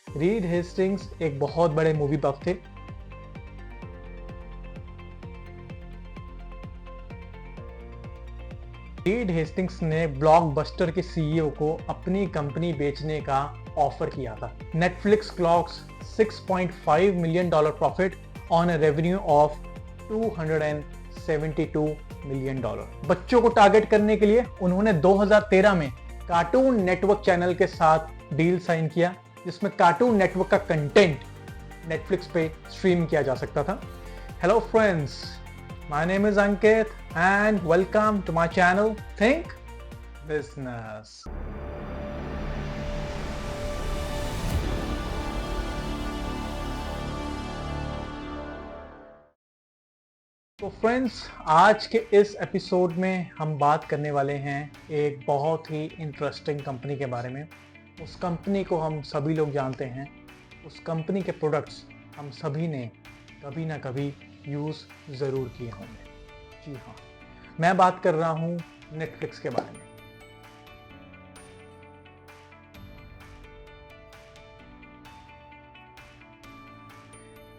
Read Hastings एक बहुत बड़े मूवी बफ थे। रीड हेस्टिंग्स ने ब्लॉकबस्टर के सीईओ को अपनी कंपनी बेचने का ऑफर किया था। Netflix clocks $6.5 million profit on a revenue of $272 million. बच्चों को टारगेट करने के लिए उन्होंने 2013 में कार्टून नेटवर्क चैनल के साथ डील साइन किया, जिसमें कार्टून नेटवर्क का कंटेंट नेटफ्लिक्स पे स्ट्रीम किया जा सकता था। Hello friends, my name is Ankit and welcome to my channel think business. तो फ्रेंड्स, आज के इस एपिसोड में हम बात करने वाले हैं एक बहुत ही इंटरेस्टिंग कंपनी के बारे में। उस कंपनी को हम सभी लोग जानते हैं, उस कंपनी के प्रोडक्ट्स हम सभी ने कभी ना कभी यूज़ ज़रूर किए होंगे। जी हाँ, मैं बात कर रहा हूँ नेटफ्लिक्स के बारे में।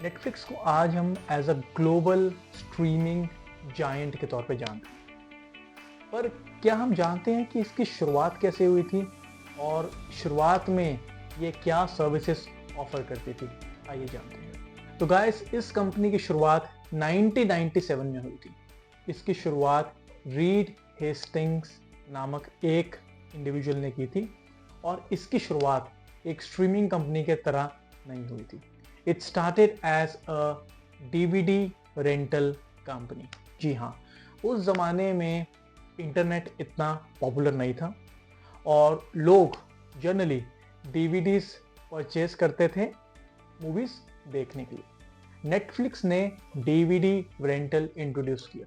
नेटफ्लिक्स को आज हम as a global streaming giant के तौर पे जानते हैं, पर क्या हम जानते हैं कि इसकी शुरुआत कैसे हुई थी और शुरुआत में ये क्या सर्विसेज ऑफर करती थी? आइए जानते हैं। तो गाइस, इस कंपनी की शुरुआत 1997 में हुई थी। इसकी शुरुआत रीड हेस्टिंग्स नामक एक इंडिविजुअल ने की थी और इसकी शुरुआत एक स्ट्रीमिंग कंपनी के तरह नहीं हुई थी। It started as a DVD rental company। जी हाँ, उस ज़माने में इंटरनेट इतना पॉपुलर नहीं था और लोग जनरली DVDs परचेज करते थे मूवीज़ देखने के लिए। नेटफ्लिक्स ने DVD रेंटल इंट्रोड्यूस किया।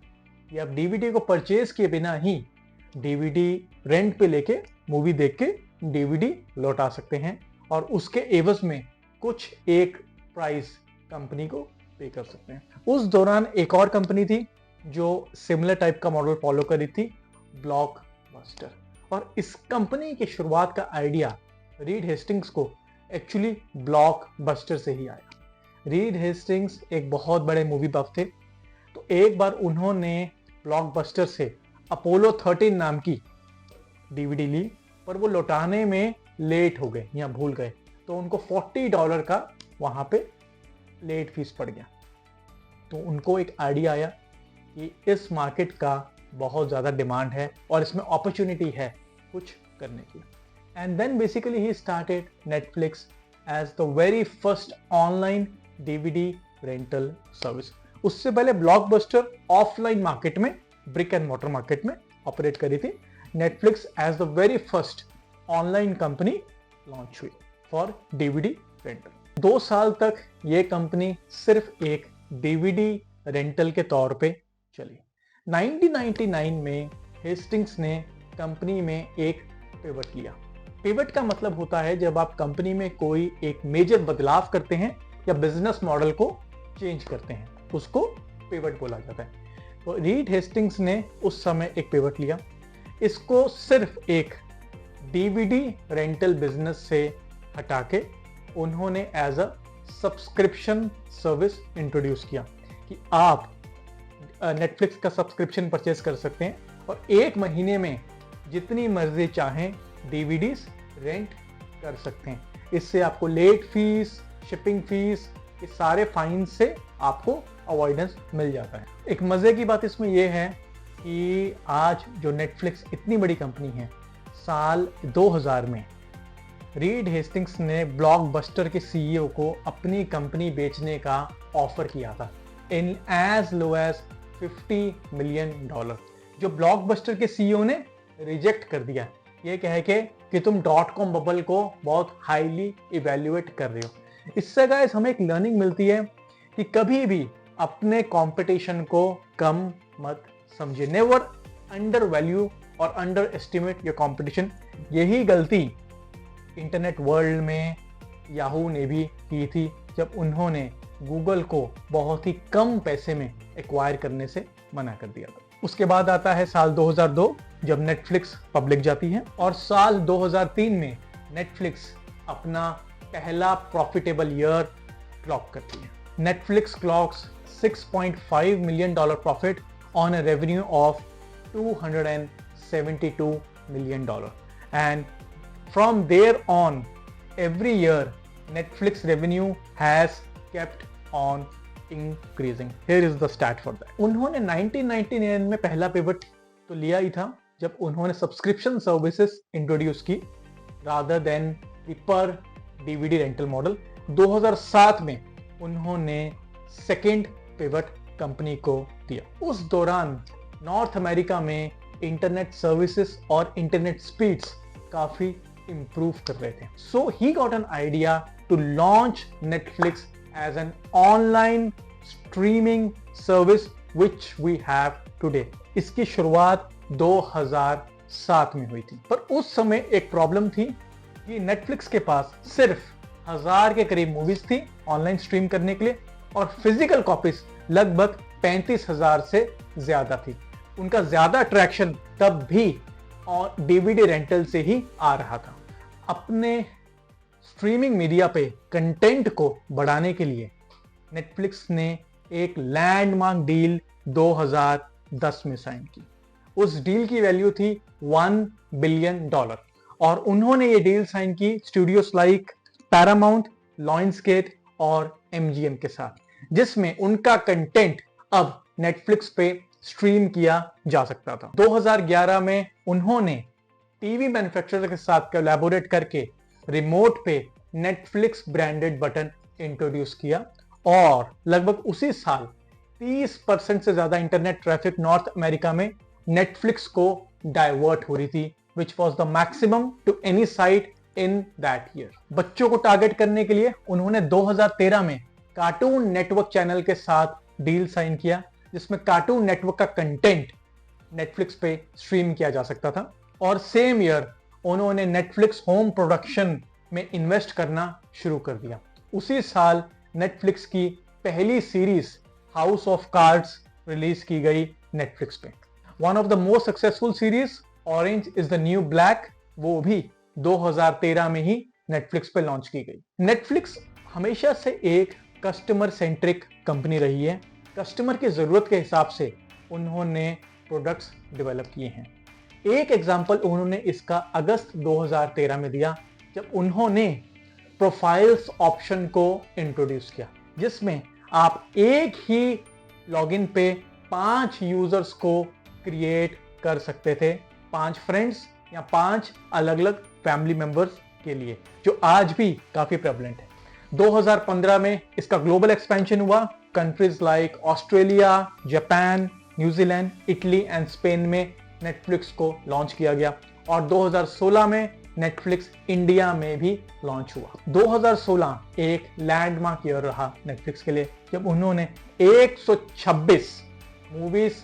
ये आप DVD को परचेज किए बिना ही DVD रेंट पे लेके मूवी देख के DVD लौटा सकते हैं और उसके एवज में कुछ एक प्राइस कंपनी को पे कर सकते हैं। उस दौरान एक और कंपनी थी जो सिमिलर टाइप का मॉडल फॉलो करी थी, ब्लॉकबस्टर। और इस कंपनी की शुरुआत का आइडिया रीड हेस्टिंग्स को एक्चुअली ब्लॉकबस्टर से ही आया। रीड हेस्टिंग्स एक बहुत बड़े मूवी बफ थे, तो एक बार उन्होंने ब्लॉकबस्टर से अपोलो 13 नाम की DVD ली, पर वो लौटाने में लेट हो गए या भूल गए, तो उनको $40 का वहाँ पे लेट फीस पड़ गया। तो उनको एक आइडिया आया कि इस मार्केट का बहुत ज़्यादा डिमांड है और इसमें अपॉर्चुनिटी है कुछ करने की। And then basically he started Netflix as the very first online DVD rental service. उससे पहले ब्लॉकबस्टर ऑफलाइन मार्केट में, ब्रिक एंड मॉर्टर मार्केट में ऑपरेट करी थी। Netflix as the very first online company launch हुई फॉर DVD रेंटल। 2 साल तक ये कंपनी सिर्फ एक DVD रेंटल के तौर पे चली। 1999 में हेस्टिंग्स ने कंपनी में एक पिवट लिया। पिवट का मतलब होता है जब आप कंपनी में कोई एक मेजर बदलाव करते हैं या बिजनेस मॉडल को चेंज करते हैं, उसको पिवट बोला जाता है। तो रीड हेस्टिंग्स ने उस समय एक पिवट लिया। इसको सिर्फ एक DVD रेंटल बिजनेस से हटा के उन्होंने as a subscription service introduce किया कि आप नेटफ्लिक्स का सब्सक्रिप्शन परचेज कर सकते हैं और 1 महीने में जितनी मर्जी चाहें DVDs रेंट कर सकते हैं। इससे आपको लेट फीस, शिपिंग फीस, ये सारे फाइन से आपको अवॉइडेंस मिल जाता है। एक मजे की बात इसमें यह है कि आज जो नेटफ्लिक्स इतनी बड़ी कंपनी है, साल 2000 में रीड हेस्टिंग्स ने ब्लॉकबस्टर के सीईओ को अपनी कंपनी बेचने का ऑफर किया था इन एज लो एज $50 मिलियन, जो ब्लॉकबस्टर के सीईओ ने रिजेक्ट कर दिया। ये कह के कि तुम .com बबल को बहुत हाईली इवेल्युएट कर रहे हो। इससे गाइस हमें एक लर्निंग मिलती है कि कभी भी अपने कंपटीशन को कम मत समझिए। नेवर अंडर वैल्यू और अंडर एस्टिमेट योर कंपटीशन। यही गलती इंटरनेट वर्ल्ड में याहू ने भी की थी जब उन्होंने गूगल को बहुत ही कम पैसे में एक्वायर करने से मना कर दिया था। उसके बाद आता है साल 2002 जब नेटफ्लिक्स पब्लिक जाती है और साल 2003 में नेटफ्लिक्स अपना पहला प्रॉफिटेबल ईयर क्लॉक करती है। Netflix clocks $6.5 million profit on a revenue of $272 million. And from there on, every year, Netflix revenue has kept on increasing. Here is the stat for that. उन्होंने 1999 में पहला pivot तो लिया ही था जब उन्होंने सब्सक्रिप्शन सर्विसेज इंट्रोड्यूस की rather than the per DVD rental model. 2007 में उन्होंने सेकेंड पिवट कंपनी को दिया। उस दौरान नॉर्थ अमेरिका में इंटरनेट सर्विसेज और इंटरनेट स्पीड्स काफी इंप्रूव कर रहे थे। So he got an idea to launch Netflix as an online streaming service which we have today. इसकी शुरुआत 2007 में हुई थी, पर उस समय एक प्रॉब्लम थी कि नेटफ्लिक्स के पास सिर्फ 1000 के करीब मूवीज थी ऑनलाइन स्ट्रीम करने के लिए और फिजिकल कॉपीज लगभग 35,000 से ज्यादा थी। उनका ज्यादा अट्रैक्शन तब भी और डीवीडी रेंटल से ही आ रहा था। अपने स्ट्रीमिंग मीडिया पे कंटेंट को बढ़ाने के लिए नेटफ्लिक्स ने एक लैंडमार्क डील 2010 में साइन की। उस डील की वैल्यू थी $1 बिलियन और उन्होंने ये डील साइन की स्टूडियोज लाइक पैरामाउंट, लायंसगेट और MGM के साथ, जिसमें उनका कंटेंट अब नेटफ्लिक्स पे स्ट्रीम किया जा सकता था। 2011 में उन्होंने टीवी मैन्युफैक्चरर के साथ कोलैबोरेट करके रिमोट पे नेटफ्लिक्स ब्रांडेड बटन इंट्रोड्यूस किया और लगभग उसी साल 30% से ज्यादा इंटरनेट ट्रैफिक नॉर्थ अमेरिका में नेटफ्लिक्स को डाइवर्ट हो रही थी, which was the maximum to any site in that year. बच्चों को टारगेट करने के लिए उन्होंने 2013 में कार्टून नेटवर्क चैनल के साथ डील साइन किया, जिसमें कार्टून नेटवर्क का कंटेंट नेटफ्लिक्स पे स्ट्रीम किया जा सकता था। और सेम ईयर उन्होंने नेटफ्लिक्स होम प्रोडक्शन में इन्वेस्ट करना शुरू कर दिया। उसी साल नेटफ्लिक्स की पहली series house of cards release की गई नेटफ्लिक्स पे। One of the most successful series orange is the new black, वो भी 2013 में ही नेटफ्लिक्स पे लॉन्च की गई। नेटफ्लिक्स हमेशा से एक कस्टमर सेंट्रिक कंपनी रही है। कस्टमर की जरूरत के हिसाब से उन्होंने प्रोडक्ट्स डेवलप किए हैं। एक एग्जांपल उन्होंने इसका अगस्त 2013 में दिया जब उन्होंने प्रोफाइल्स ऑप्शन को इंट्रोड्यूस किया, जिसमें आप एक ही लॉगिन पे 5 यूजर्स को क्रिएट कर सकते थे, 5 फ्रेंड्स या 5 अलग अलग फैमिली मेंबर्स के लिए, जो आज भी काफी प्रेवलेंट है। 2015 में इसका ग्लोबल एक्सपेंशन हुआ। Countries like Australia, Japan, New Zealand, Italy and Spain में नेटफ्लिक्स को लॉन्च किया गया और 2016 में नेटफ्लिक्स इंडिया में भी लॉन्च हुआ। 2016 एक लैंडमार्क ईयर रहा नेटफ्लिक्स के लिए, जब उन्होंने 126 मूवीज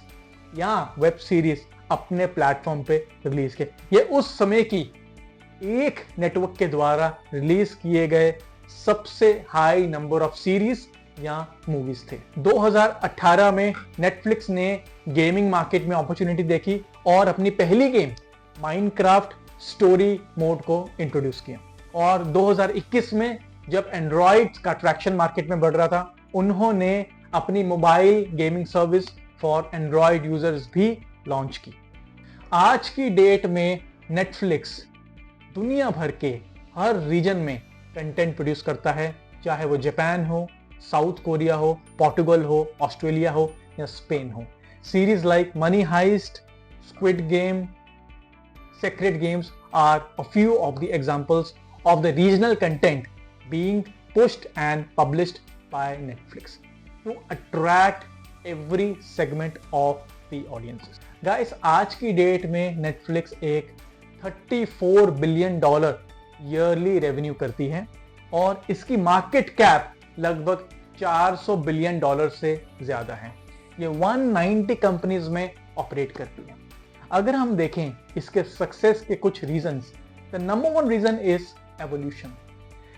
या वेब सीरीज अपने प्लेटफॉर्म पे रिलीज किए। ये उस समय की एक नेटवर्क के द्वारा रिलीज किए गए सबसे हाई नंबर ऑफ सीरीज या मूवीज थे। 2018 में नेटफ्लिक्स ने गेमिंग मार्केट में अपॉर्चुनिटी देखी और अपनी पहली गेम माइनक्राफ्ट स्टोरी मोड को इंट्रोड्यूस किया। और 2021 में जब एंड्रॉइड का ट्रैक्शन मार्केट में बढ़ रहा था, उन्होंने अपनी mobile gaming service for Android users भी लॉन्च की। आज की डेट में नेटफ्लिक्स दुनिया भर के हर रीजन में कंटेंट प्रोड्यूस करता है, चाहे वो जापान हो, साउथ कोरिया हो, पोर्टुगल हो, ऑस्ट्रेलिया हो या स्पेन हो। Series like Money Heist, Squid Game, Secret Games are a few of the examples of the regional content being pushed and published by Netflix to attract every segment of the audiences. Guys, आज की date में Netflix एक $34 billion yearly revenue करती है और इसकी market cap लगभग $400 billion से ज्यादा है। ये 190 कंपनीज में ऑपरेट करती है। अगर हम देखें इसके सक्सेस के कुछ reasons, the number one reason is evolution.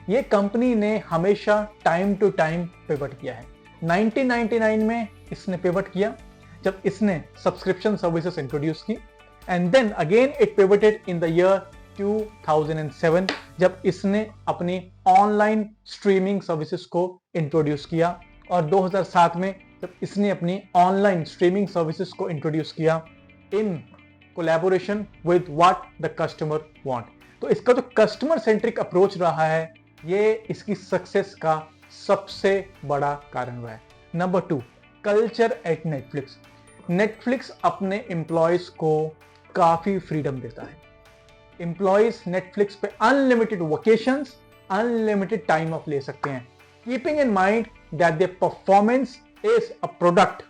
ये कंपनी ने हमेशा टाइम टू टाइम पिवट किया है। 1999 में इसने पिवट किया जब इसने सब्सक्रिप्शन सर्विसेज इंट्रोड्यूस की, and then again it pivoted in the year 2007 जब इसने अपनी ऑनलाइन स्ट्रीमिंग सर्विसेज को इंट्रोड्यूस किया, और 2007 में जब इसने अपनी ऑनलाइन स्ट्रीमिंग सर्विसेज को इंट्रोड्यूस किया in collaboration with what the customer want. तो इसका जो कस्टमर सेंट्रिक अप्रोच रहा है, ये इसकी सक्सेस का सबसे बड़ा कारण रहा है। Number 2, culture eight Netflix. Netflix अपने एम्प्लॉयज को काफी फ्रीडम देता है। एम्प्लॉयज नेटफ्लिक्स पे unlimited vacations, unlimited time of ले सकते हैं, keeping in mind that their performance is a product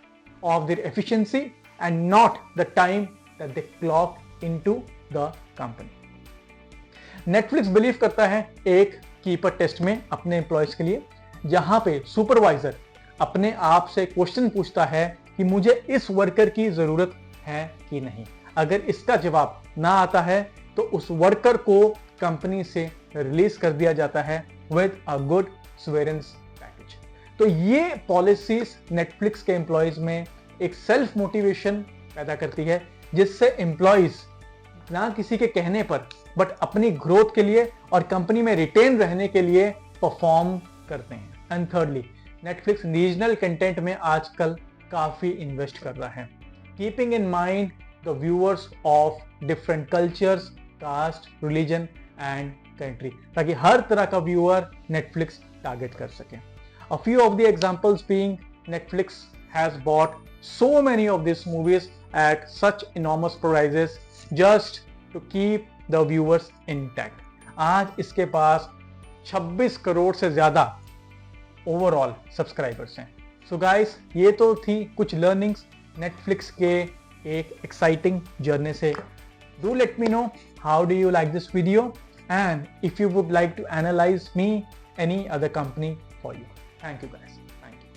of their efficiency and not the time that they clock into the company. Netflix believe करता है एक keeper test में अपने employees के लिए, जहां पे सुपरवाइजर अपने आप से क्वेश्चन पूछता है कि मुझे इस वर्कर की जरूरत है कि नहीं। अगर इसका जवाब ना आता है तो उस वर्कर को कंपनी से रिलीज कर दिया जाता है विद अ गुड स्वेरेंस पैकेज। तो ये पॉलिसीज नेटफ्लिक्स के एम्प्लॉयज में एक सेल्फ मोटिवेशन पैदा करती है, जिससे एम्प्लॉयज ना किसी के कहने पर बट अपनी ग्रोथ के लिए और कंपनी में रिटेन रहने के लिए परफॉर्म करते हैं। And thirdly, Netflix regional content में आजकल काफी इन्वेस्ट कर रहा है, keeping in mind the viewers of different cultures, caste, religion and country, ताकि हर तरह का व्यूअर नेटफ्लिक्स टारगेट कर सके। A few of the examples being Netflix has bought so many of these movies at such enormous prices just to keep the viewers intact. आज इसके पास 26 करोड़ से ज्यादा ओवरऑल सब्सक्राइबर्स हैं। सो गाइस, ये तो थी कुछ लर्निंग्स नेटफ्लिक्स के एक एक्साइटिंग जर्नी से। Do let me know how do you like this video and if you would like to analyze me any other company for you. Thank you guys. Thank you.